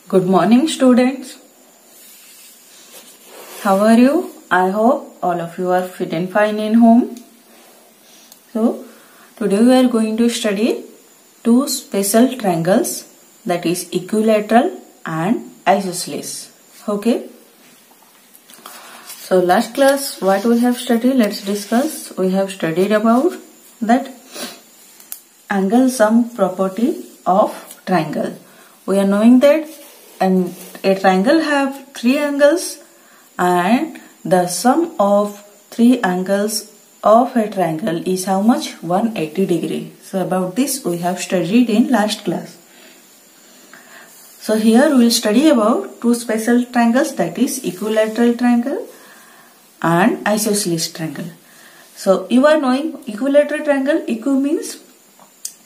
Good morning, students. How are you? I hope all of you are fit and fine in home. So, today we are going to study two special triangles, that is equilateral and isosceles. Okay. So, last class what we have studied, let's discuss. We have studied about that angle sum property of triangle. We are knowing that and a triangle have three angles and the sum of three angles of a triangle is how much? 180 degree. So about this we have studied in last class. So here we will study about two special triangles, that is equilateral triangle and isosceles triangle. So you are knowing equilateral triangle, means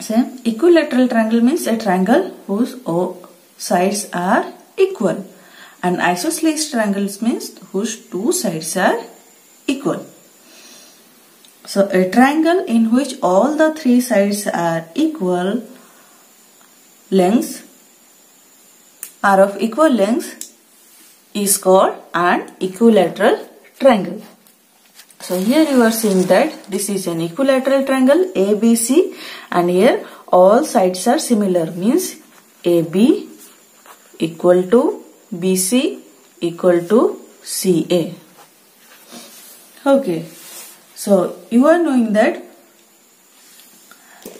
same. Equilateral triangle means a triangle whose sides are equal, and isosceles triangles means whose two sides are equal. So a triangle in which all the three sides are equal lengths are of equal length is called an equilateral triangle. So here you are seeing that this is an equilateral triangle ABC, and here all sides are similar, means AB equal to BC equal to CA. Okay, so you are knowing that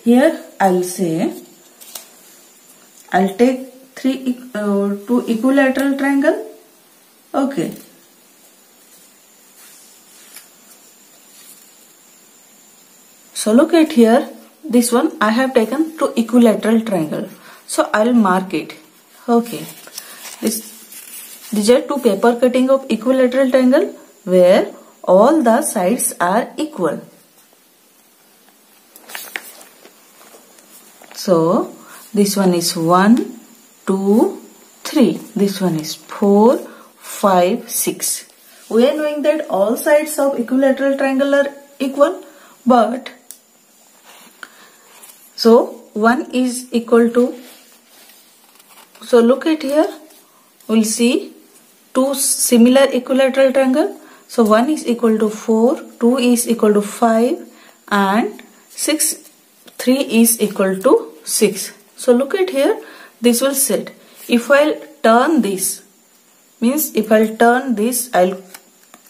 here I'll take two equilateral triangle. Okay. So look at here, this one I have taken two equilateral triangle. So I'll mark it. Okay. These are two paper cutting of equilateral triangle where all the sides are equal. So this one is 1, 2, 3. This one is 4, 5, 6. We are knowing that all sides of equilateral triangle are equal, but so 1 is equal to, so look at here, we'll see two similar equilateral triangle. So 1 is equal to 4, 2 is equal to 5 and 3 is equal to 6. So look at here, this will set. If I'll turn this, means if I'll turn this, I'll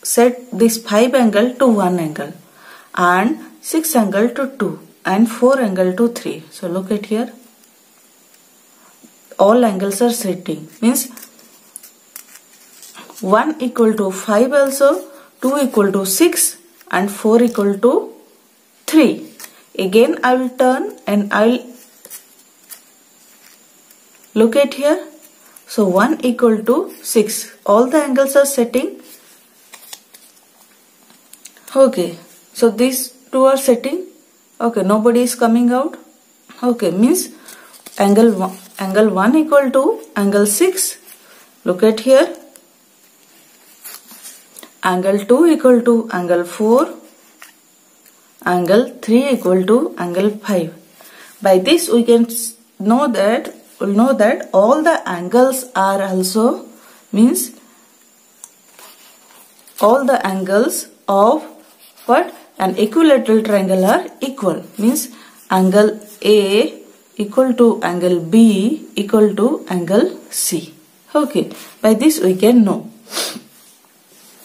set this 5 angle to 1 angle and 6 angle to 2. And 4 angle to 3. So look at here. All angles are setting. Means 1 equal to 5 also, 2 equal to 6 and 4 equal to 3. Again I will turn and I will look at here. So 1 equal to 6. All the angles are setting. Okay. So these two are setting. Okay, nobody is coming out. Okay, means angle 1 equal to angle 6. Look at here. Angle 2 equal to angle 4. Angle 3 equal to angle 5. By this we can know that all the angles are also, means all the angles of what? An equilateral triangle are equal, means angle A equal to angle B equal to angle C. Okay, by this we can know.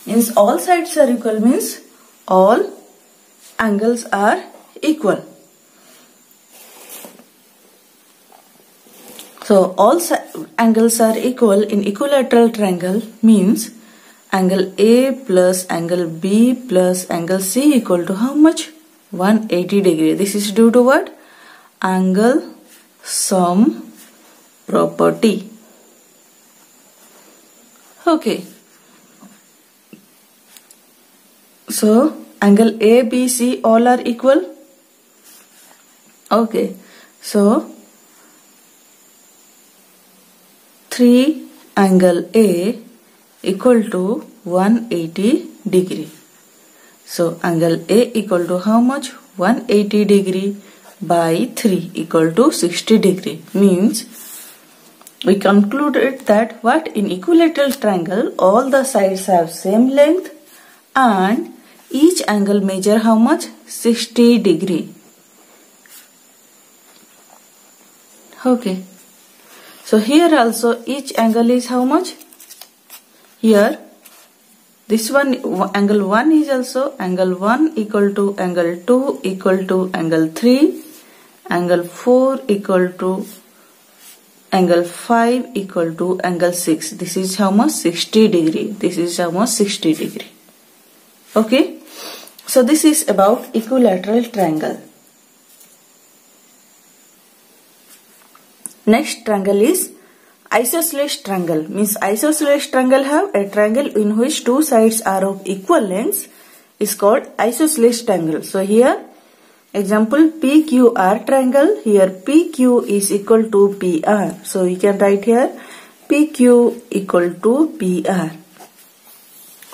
Means all sides are equal, means all angles are equal. So all angles are equal in equilateral triangle means angle A plus angle B plus angle C equal to how much? 180 degree. This is due to what? Angle sum property. Okay. So angle A, B, C all are equal. Okay. So 3 angle A equal to 180 degree. So angle A equal to how much? 180 degree by 3 equal to 60 degree. Means we concluded that what in equilateral triangle all the sides have same length and each angle measure how much? 60 degree. Okay. So here also each angle is how much? Here this one angle 1 is also angle 1 equal to angle 2 equal to angle 3, angle 4 equal to angle 5 equal to angle 6. This is how much? 60 degree. This is how much? 60 degree. Okay. So this is about equilateral triangle. Next triangle is isosceles triangle. Means isosceles triangle have a triangle in which two sides are of equal lengths is called isosceles triangle. So here example PQR triangle. Here PQ is equal to PR. So you can write here PQ equal to PR.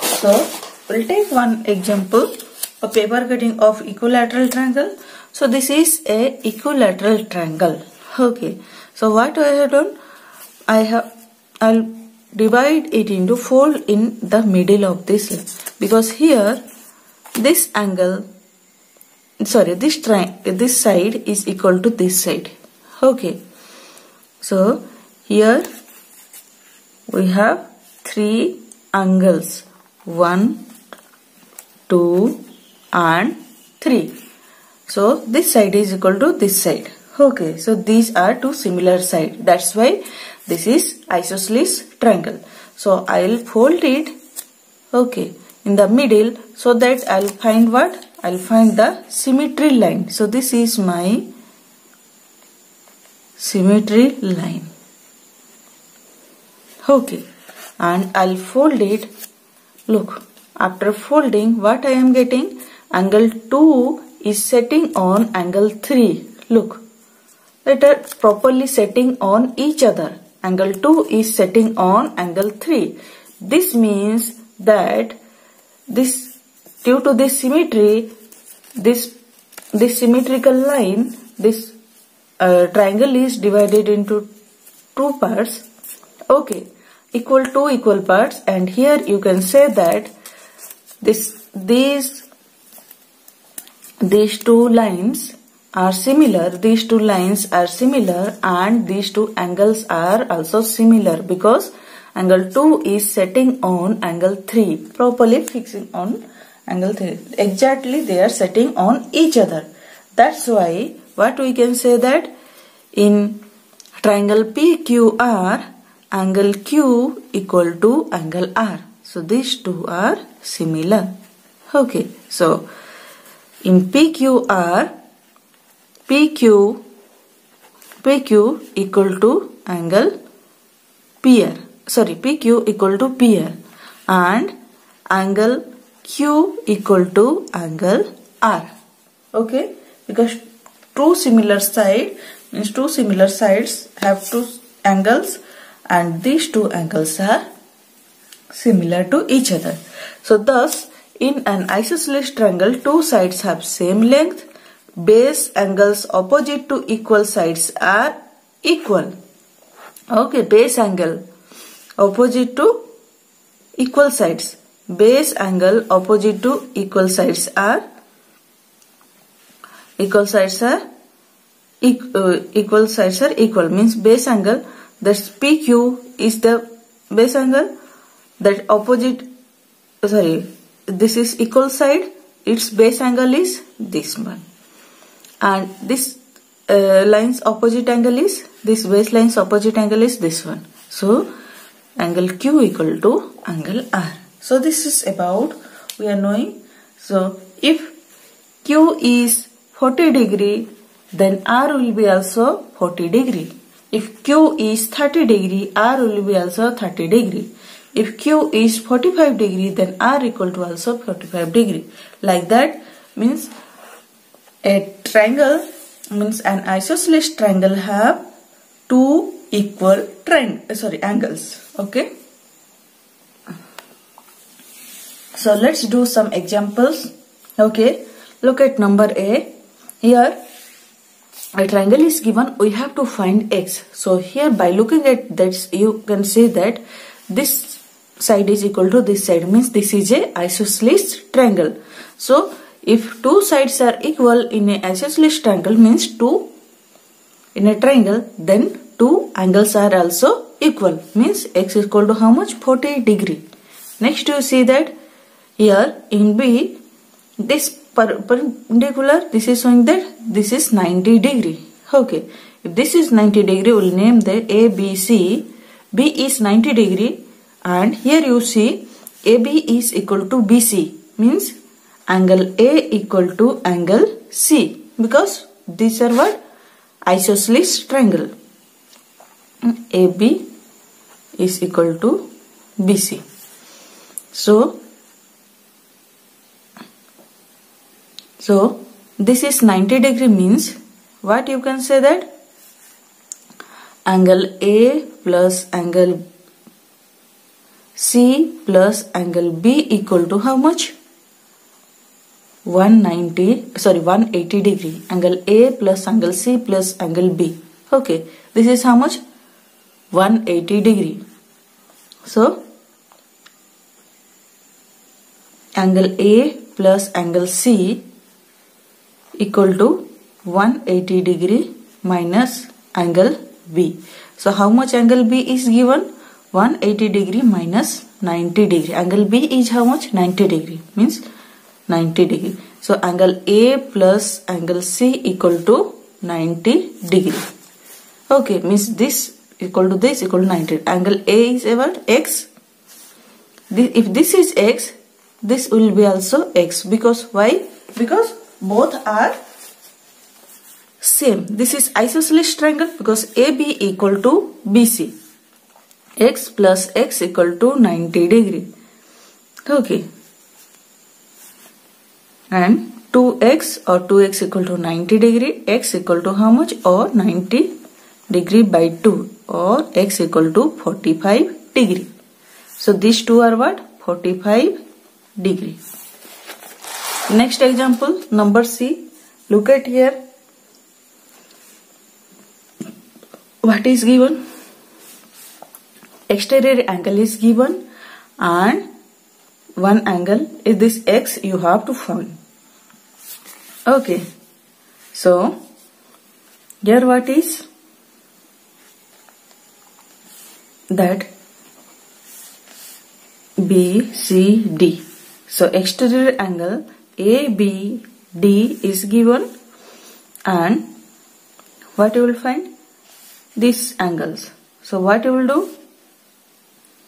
So we'll take one example, a paper cutting of equilateral triangle. So this is a equilateral triangle. Okay. So what I have done, I'll divide it into fold in the middle of this, because here this angle, sorry, this side is equal to this side. Okay. So here we have three angles, 1, 2 and 3. So this side is equal to this side. Okay, so these are two similar sides. That's why this is isosceles triangle. So I'll fold it, okay, in the middle, so that I'll find what? I'll find the symmetry line. So this is my symmetry line. Okay, and I'll fold it. Look, after folding, what I am getting? Angle 2 is setting on angle 3. Look. They are properly setting on each other. Angle 2 is setting on angle 3. This means that due to this symmetry, this symmetrical line, this triangle is divided into two parts. Okay, two equal parts, and here you can say that these two lines are similar, these two lines are similar, and these two angles are also similar, because angle 2 is setting on angle 3, properly fixing on angle 3. Exactly, they are setting on each other. That's why what we can say that in triangle PQR, angle Q equal to angle R. So these two are similar. Okay, so in PQR, PQ equal to angle PR. Sorry, PQ equal to PR, and angle Q equal to angle R. Okay, because two similar sides means two similar sides have two angles, and these two angles are similar to each other. So thus, in an isosceles triangle, two sides have same length. Base angles opposite to equal sides are equal. Okay, base angle opposite to equal sides. Base angle opposite to equal sides are equal. Means base angle, that's PQ is the base angle, that opposite, sorry, this is equal side, its base angle is this one. And this line's opposite angle is, this base line's opposite angle is this one. So angle Q equal to angle R. So this is about, we are knowing. So if Q is 40 degree, then R will be also 40 degree. If Q is 30 degree, R will be also 30 degree. If Q is 45 degree, then R equal to also 45 degree. Like that, means a triangle, means an isosceles triangle have two equal angles. Okay. So let's do some examples. Okay. Look at number A. Here a triangle is given, we have to find x. So here by looking at that, you can say that this side is equal to this side, means this is a isosceles triangle. So if two sides are equal in a isosceles triangle, means two in a triangle, then two angles are also equal, means x is equal to how much? 40 degree. Next you see that here in B, this perpendicular, this is showing that this is 90 degree. Okay, if this is 90 degree, we will name the ABC. B is 90 degree, and here you see AB is equal to BC, means angle A equal to angle C, because these are what? Isosceles triangle. AB is equal to BC. So this is 90 degree, means what you can say that angle A plus angle C plus angle B equal to how much? 180 degree. Angle A plus angle C plus angle B. Okay, this is how much? 180 degree. So angle A plus angle C equal to 180 degree minus angle B. So how much angle B is given? 180 degree minus 90 degree. Angle B is how much? 90 degree, means 90 degree. So angle A plus angle C equal to 90 degree. Okay, means this equal to this equal to 90. Angle A is what? X. If this is X, this will be also X, because why? Because both are same. This is isosceles triangle because AB equal to BC. X plus X equal to 90 degree. Okay. And 2x or 2x equal to 90 degree. X equal to how much? Or 90 degree by 2, or X equal to 45 degree. So these two are what? 45 degree. Next example, number C. Look at here. What is given? Exterior angle is given, and one angle is this x you have to find. Okay. So here what is? That BCD. So exterior angle ABD is given, and what you will find? These angles. So what you will do?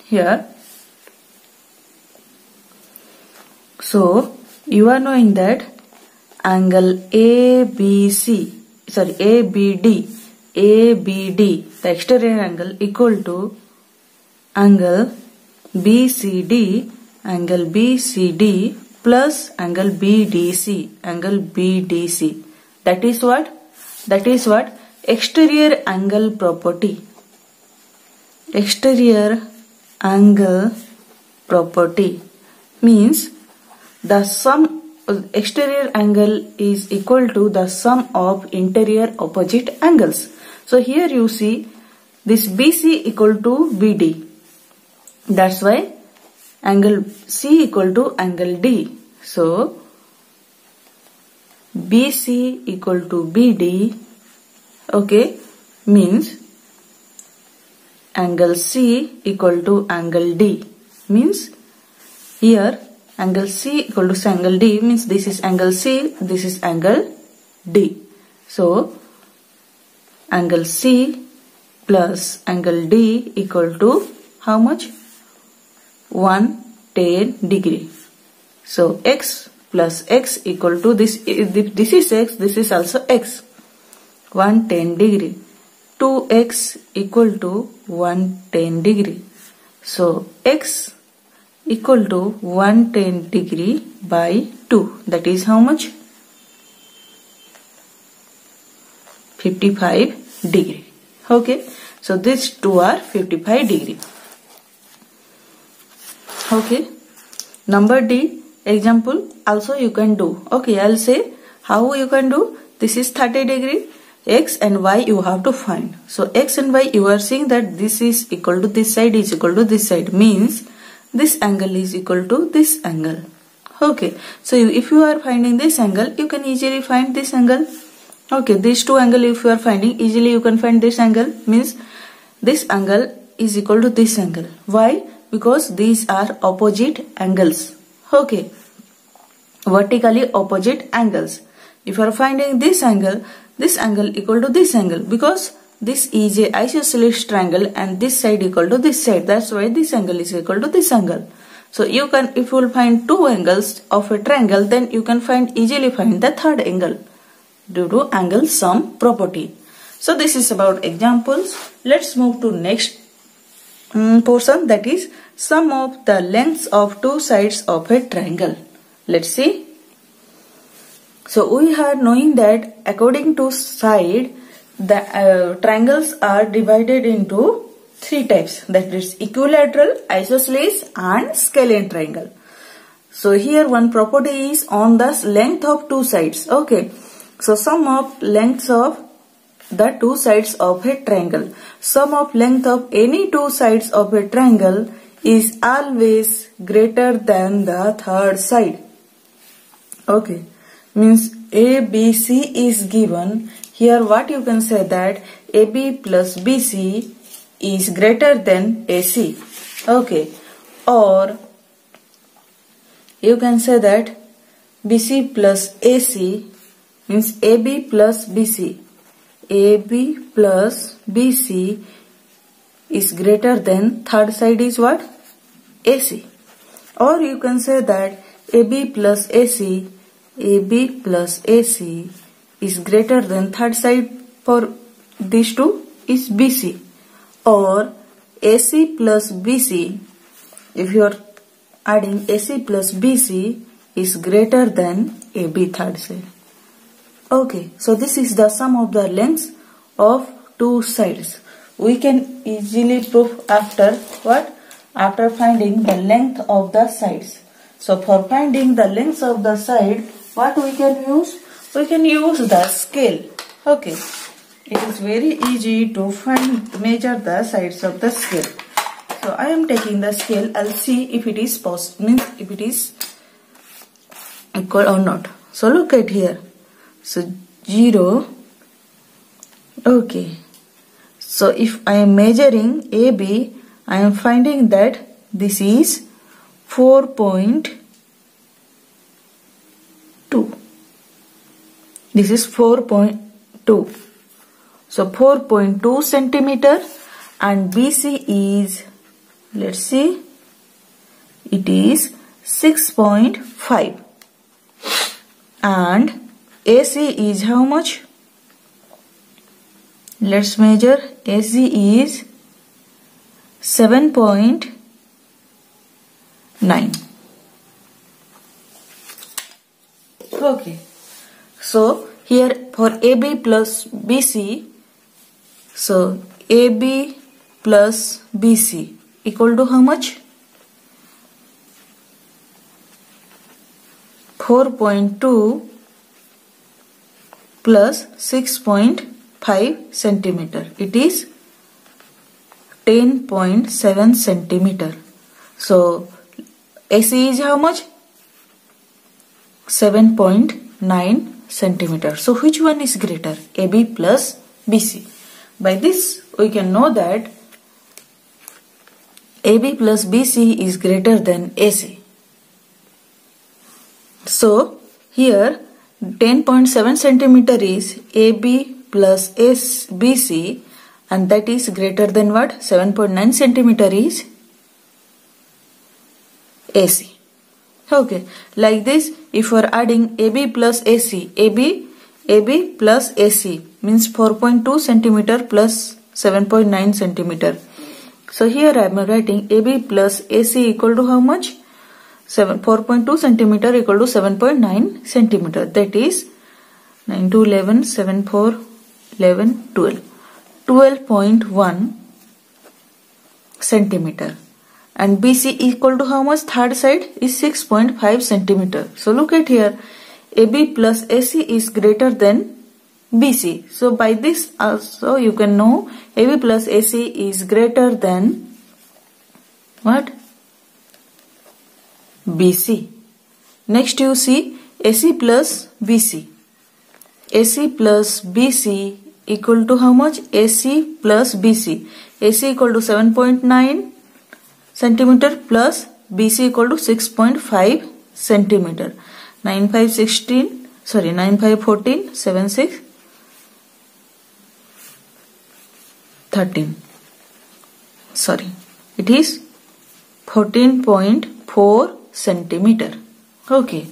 Here. So you are knowing that angle ABD, the exterior angle equal to angle BCD plus angle BDC. That is what? That is what? Exterior angle property. Exterior angle property means the sum, exterior angle is equal to the sum of interior opposite angles. So here you see this BC equal to BD. That's why angle C equal to angle D. So BC equal to BD, okay, means angle C equal to angle D, means here angle C equal to angle D, means this is angle C, this is angle D. So angle C plus angle D equal to how much? 110 degree. So x plus x equal to this. If this is x, this is also x. 110 degree. 2x equal to 110 degree. So x equal to 110 degree by 2. That is how much? 55 degree. Okay. So these two are 55 degree. Okay. Number D, example also you can do. Okay, I'll say how you can do. This is 30 degree. x and y you have to find. So x and y you are seeing that this is equal to this side is equal to this side, means this angle is equal to this angle. Okay, so if you are finding this angle, you can easily find this angle. Okay, these two angles if you are finding, easily you can find this angle, means this angle is equal to this angle. Why? Because these are opposite angles. Okay, vertically opposite angles. If you are finding this angle equal to this angle, because this is a isosceles triangle and this side equal to this side. That's why this angle is equal to this angle. So you can, if you will find two angles of a triangle, then you can easily find the third angle due to angle sum property. So this is about examples. Let's move to next portion, that is sum of the lengths of two sides of a triangle. Let's see. So we are knowing that according to side, the triangles are divided into three types, that is equilateral, isosceles and scalene triangle. So here one property is on the length of two sides. Okay, so sum of lengths of the two sides of a triangle. Sum of length of any two sides of a triangle is always greater than the third side. Okay, means ABC is given. Here what you can say that AB plus BC is greater than AC. Okay, or you can say that BC plus AC means AB plus BC. AB plus BC is greater than third side is what? AC. Or you can say that AB plus AC is greater than third side for these two is BC. Or AC plus BC, if you are adding AC plus BC is greater than AB third side. Okay, so this is the sum of the lengths of two sides. We can easily prove after what? After finding the length of the sides. So for finding the lengths of the side, what we can use? We can use the scale. Okay, it is very easy to measure the sides of the scale. So I am taking the scale. I'll see if it is means if it is equal or not. So look at here. So 0. Okay. So if I am measuring AB, I am finding that this is 4.2. This is 4.2. So 4.2 centimeter, and BC is, let's see, it is 6.5. And AC is how much? Let's measure. AC is 7.9. Okay. So here for AB plus BC, so AB plus BC equal to how much? 4.2 plus 6.5 centimeter. It is 10.7 centimeter. So AC is how much? 7.9 centimeter. So which one is greater? AB plus BC. By this we can know that AB plus BC is greater than AC. So here 10.7 centimeter is AB plus BC, and that is greater than what? 7.9 centimeter is AC. Okay, like this, if you are adding AB plus AC, AB plus AC means 4.2 centimeter plus 7.9 centimeter. So here I am writing AB plus AC equal to how much? 4.2 centimeter equal to 7.9 centimeter. That is 9 to 11, 7, 4, 11, 12. 12.1 centimeter. And BC equal to how much? Third side is 6.5 centimeter. So look at here. AB plus AC is greater than BC. So by this also you can know AB plus AC is greater than what? BC. Next you see AC plus BC. AC plus BC equal to how much? AC plus BC. AC equal to 7.9 centimeter plus BC equal to 6.5 centimeter. 9 5 16, sorry 9 5 14, 7 6 13. Sorry, it is 14.4 centimeter. Okay.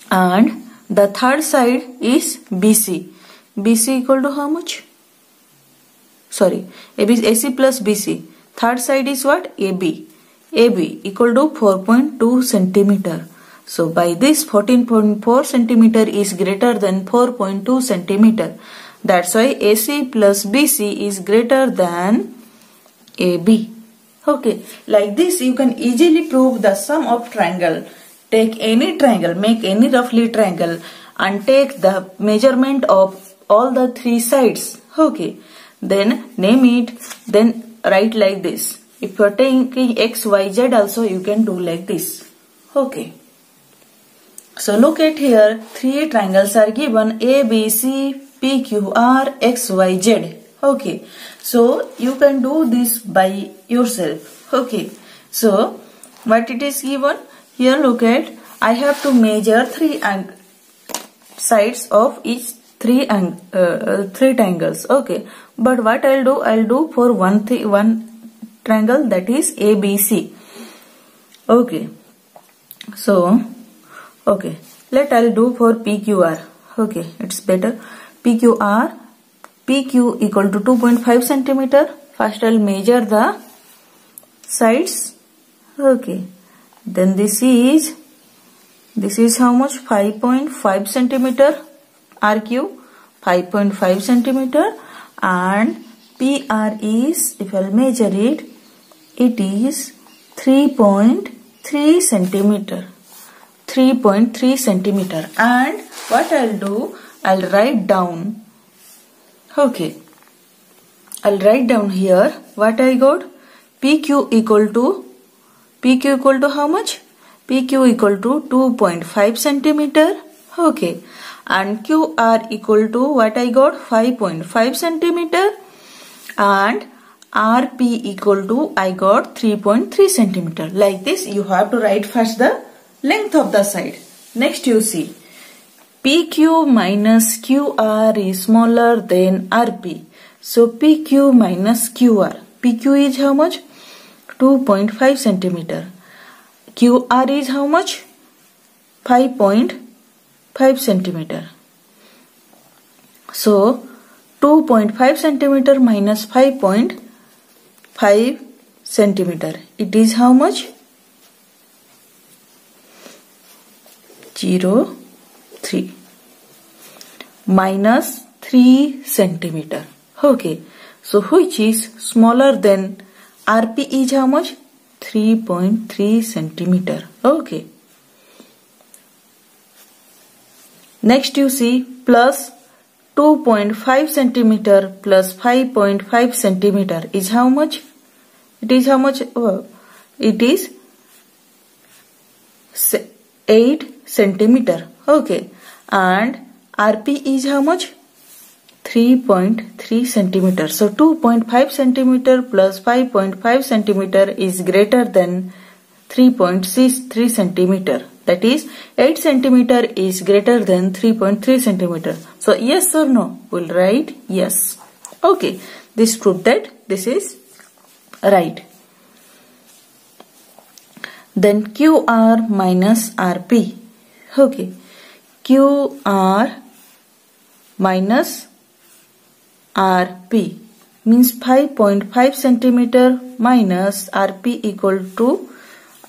And the third side is BC. BC equal to how much? Sorry, AC plus BC. Third side is what? AB. AB equal to 4.2 centimeter. So by this 14.4 centimeter is greater than 4.2 centimeter. That's why AC plus BC is greater than AB. Okay, like this you can easily prove the sum of triangle. Take any triangle, make any roughly triangle and take the measurement of all the three sides. Okay, then name it, then write like this. If you are taking X, Y, Z also you can do like this. Okay. So look at here, three triangles are given, A, B, C, P, Q, R, X, Y, Z. Okay. So you can do this by yourself. Okay. So what it is given? Here look at, I have to measure three sides of each three triangles. Okay. But what I'll do for one triangle, that is ABC. Okay. So, okay. I'll do for PQR. Okay. It's better. PQR. PQ equal to 2.5 centimeter. First I'll measure the sides. Okay. Then this is how much? 5.5 centimeter. RQ 5.5 centimeter, and PR is, if I'll measure it, it is 3.3 centimeter. 3.3 centimeter. And what I'll do, I'll write down. Okay. I'll write down here what I got. PQ equal to how much? PQ equal to 2.5 centimeter. Okay. And QR equal to what I got? 5.5 centimeter. And RP equal to I got 3.3 centimeter. Like this you have to write first the length of the side. Next you see, PQ minus QR is smaller than RP. So PQ minus QR. PQ is how much? 2.5 centimeter. QR is how much? 5.5 centimeter. So 2.5 centimeter minus 5.5 centimeter. It is how much? 0.3 minus 3 centimeter. Okay. So which is smaller than RP is how much? 3.3 centimeter. Okay. Next you see, plus 2.5 centimeter plus 5.5 centimeter is how much? It is how much? It is 8 centimeter. Okay. And RP is how much? 3.3 centimeter. So 2.5 centimeter plus 5.5 centimeter is greater than 3.3 centimeter. That is 8 centimeter is greater than 3.3 centimeter. So yes or no? We'll write yes. Okay. This proves that this is right. Then QR minus RP. Okay. QR minus RP means 5.5 centimeter minus RP equal to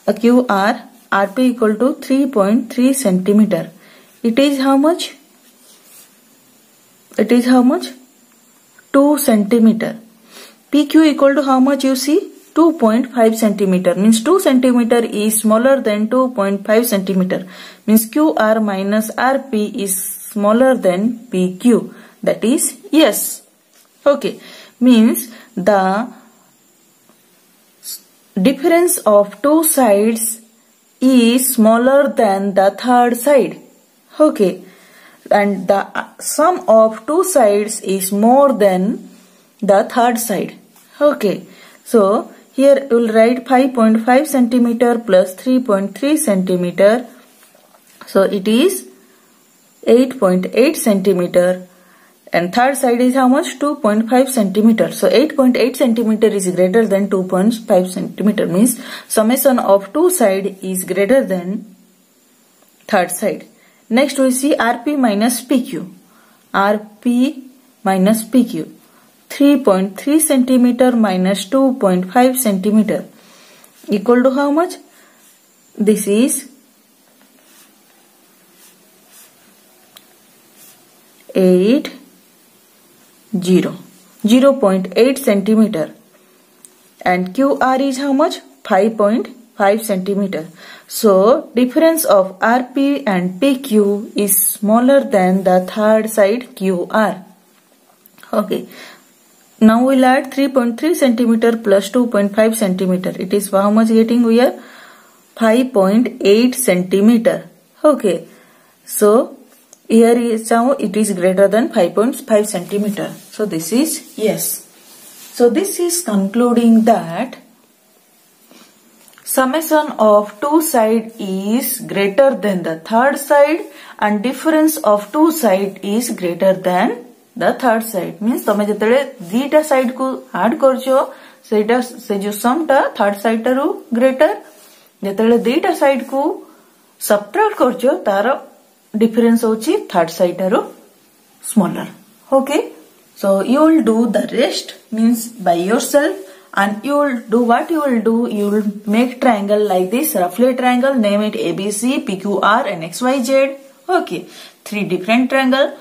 QR. RP equal to 3.3 centimeter. It is how much? It is how much? 2 centimeter. PQ equal to how much you see? 2.5 centimeter, means 2 centimeter is smaller than 2.5 centimeter, means QR minus RP is smaller than PQ, that is yes. Okay, means the difference of two sides is smaller than the third side. Okay, and the sum of two sides is more than the third side. Okay, so here we will write 5.5 centimeter plus 3.3 centimeter. So it is 8.8 centimeter. And third side is how much? 2.5 centimeter. So 8.8 centimeter is greater than 2.5 centimeter, means summation of two side is greater than third side. Next we see RP minus PQ. RP minus PQ. 3.3 centimeter minus 2.5 centimeter equal to how much? This is 0.8 centimeter, and QR is how much? 5.5 centimeter. So difference of RP and PQ is smaller than the third side QR. Okay, now we'll add 3.3 centimeter plus 2.5 centimeter. It is how much getting we are? 5.8 centimeter. Okay, so here is how it is greater than 5.5 centimeter. So this is yes. So this is concluding that summation of two side is greater than the third side and difference of two side is greater than the third side. Means तमे जेतले दीटा side को add करछो सेटा से जो सम टा third side टारू greater, जेतले दीटा side को subtract करछो तार difference होची third side टारू smaller. Okay, so you will do the rest means by yourself, and you will do what you will do. You will make triangle like this, roughly triangle, name it ABC, PQR and XYZ. Okay, three different triangle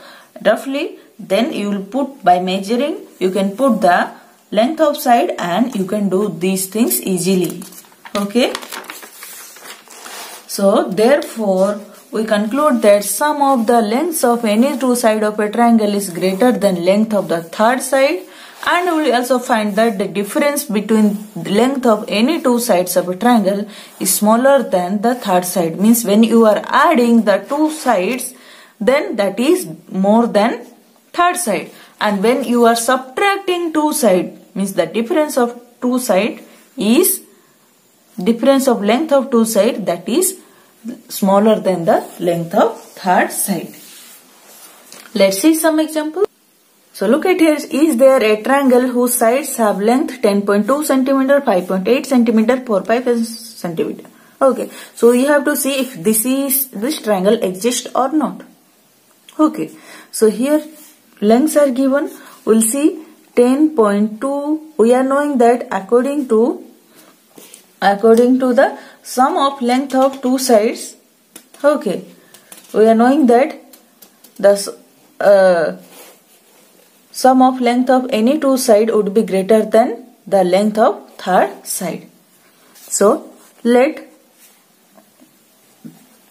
roughly. Then you will put by measuring, you can put the length of side and you can do these things easily. Okay, so therefore we conclude that sum of the lengths of any two sides of a triangle is greater than length of the third side, and we will also find that the difference between the length of any two sides of a triangle is smaller than the third side. Means when you are adding the two sides, then that is more than third side, and when you are subtracting two sides, means the difference of two side is difference of length of two sides, that is smaller than the length of third side. Let's see some examples. So look at here. Is there a triangle whose sides have length 10.2 centimeter, 5.8 centimeter, 4.5 centimeter? Okay, so you have to see if this triangle exists or not. Okay, so here lengths are given. We'll see 10.2. We are knowing that according to the sum of length of two sides. Okay, we are knowing that the sum of length of any two side would be greater than the length of third side. So let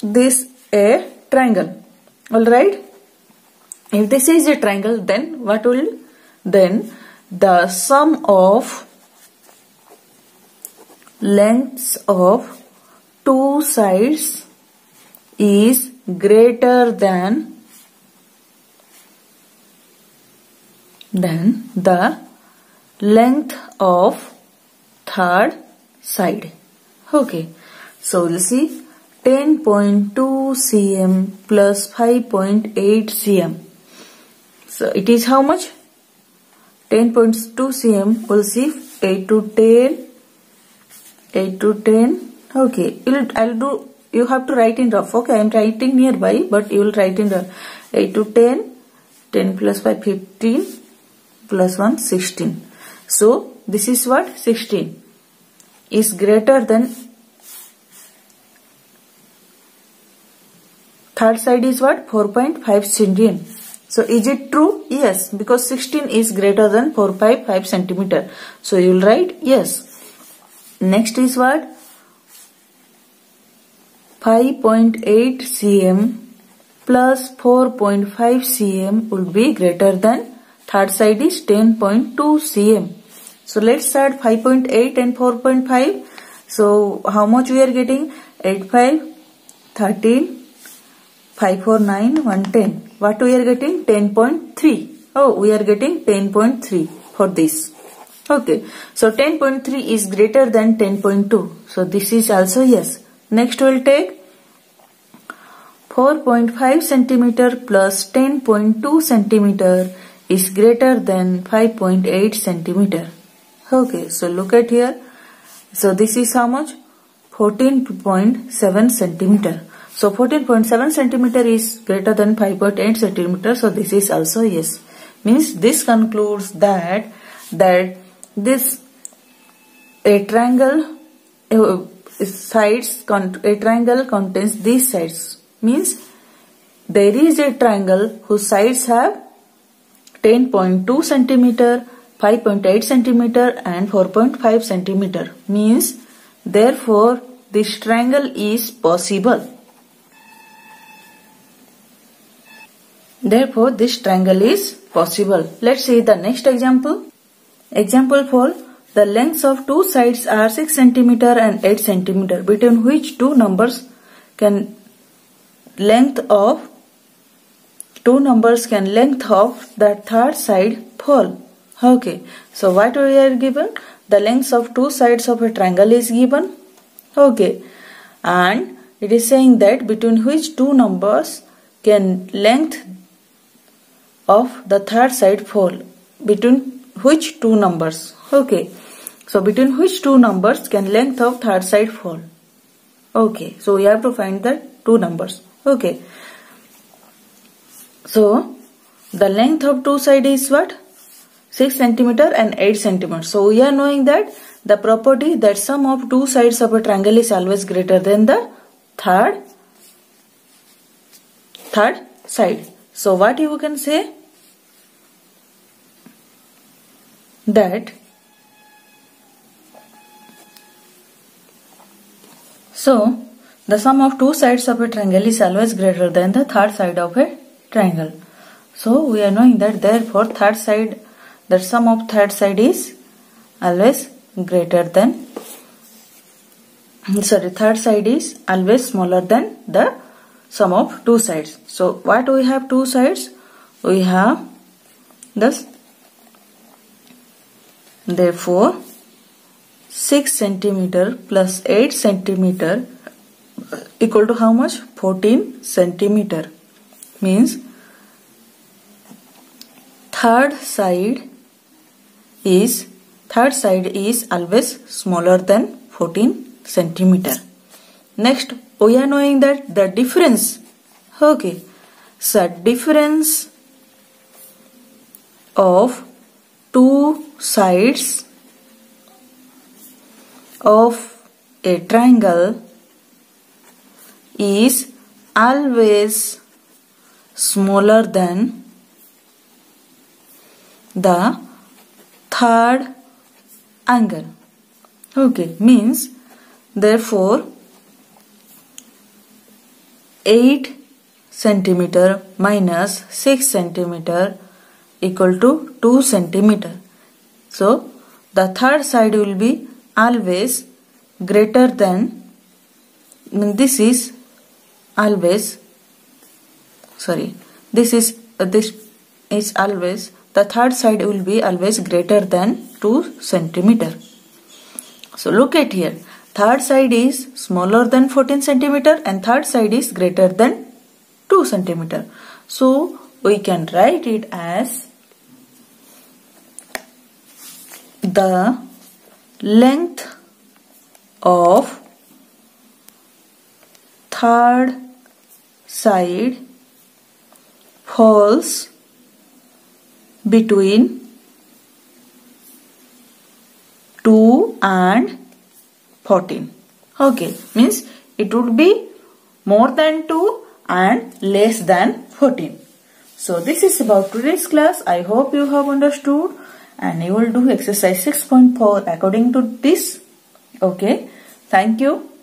this a triangle. Alright, if this is a triangle, then what will, then the sum of lengths of two sides is greater than the length of third side. Okay, so we'll see 10.2 cm plus 5.8 cm. So it is how much? 10.2 cm. We'll see 8 to 10. Okay, you have to write in rough. Okay, I am writing nearby, but you will write in rough. 8 to 10, 10 plus 5, 15, plus 1, 16. So this is what? 16 is greater than third side is what? 4.5 centimeter. So is it true? Yes, because 16 is greater than 4.5 centimeter. So you will write yes. Next is what? 5.8 cm plus 4.5 cm would be greater than third side is 10.2 cm. So let's start 5.8 and 4.5. So how much we are getting? 8, 5, 13, 5, 4, 9, 110. What we are getting? 10.3. Oh, we are getting 10.3 for this. Okay. So 10.3 is greater than 10.2. So this is also yes. Next we will take 4.5 centimeter plus 10.2 centimeter is greater than 5.8 centimeter. Okay. So look at here. So this is how much? 14.7 centimeter. So 14.7 centimeter is greater than 5.8 centimeter. So this is also yes. Means this concludes that this a triangle contains these sides. Means there is a triangle whose sides have 10.2 centimeter, 5.8 centimeter and 4.5 centimeter. Means therefore this triangle is possible. Therefore this triangle is possible. Let's see the next example. Example 4. The lengths of two sides are 6 cm and 8 cm, between which two numbers can length of the third side fall. Okay. So what we are given? The lengths of two sides of a triangle is given. Okay. And it is saying that between which two numbers can length of the third side fall. Between which two numbers? Okay. So between which two numbers can length of third side fall? Okay. So we have to find the two numbers. Okay. So the length of two sides is what? 6 cm and 8 cm. So we are knowing that the property that sum of two sides of a triangle is always greater than the third side. So what you can say? That so the sum of two sides of a triangle is always greater than the third side of a triangle. So we are knowing that therefore third side, the sum of third side is always greater than third side is always smaller than the sum of two sides. So what we have two sides? We have this. Therefore 6 cm plus 8 cm equal to how much? 14 cm. Means third side is always smaller than 14 cm. Next we are knowing that the difference. Okay. So difference of two sides of a triangle is always smaller than the third angle. Okay. Means therefore 8 cm minus 6 cm equal to 2 cm. So the third side will be always greater than, this is always the third side will be always greater than 2 cm. So look at here. Third side is smaller than 14 cm and third side is greater than 2 cm. So we can write it as the length of third side falls between 2 and 14. Okay. Means it would be more than 2 and less than 14. So this is about today's class. I hope you have understood and you will do exercise 6.4 according to this Okay, thank you.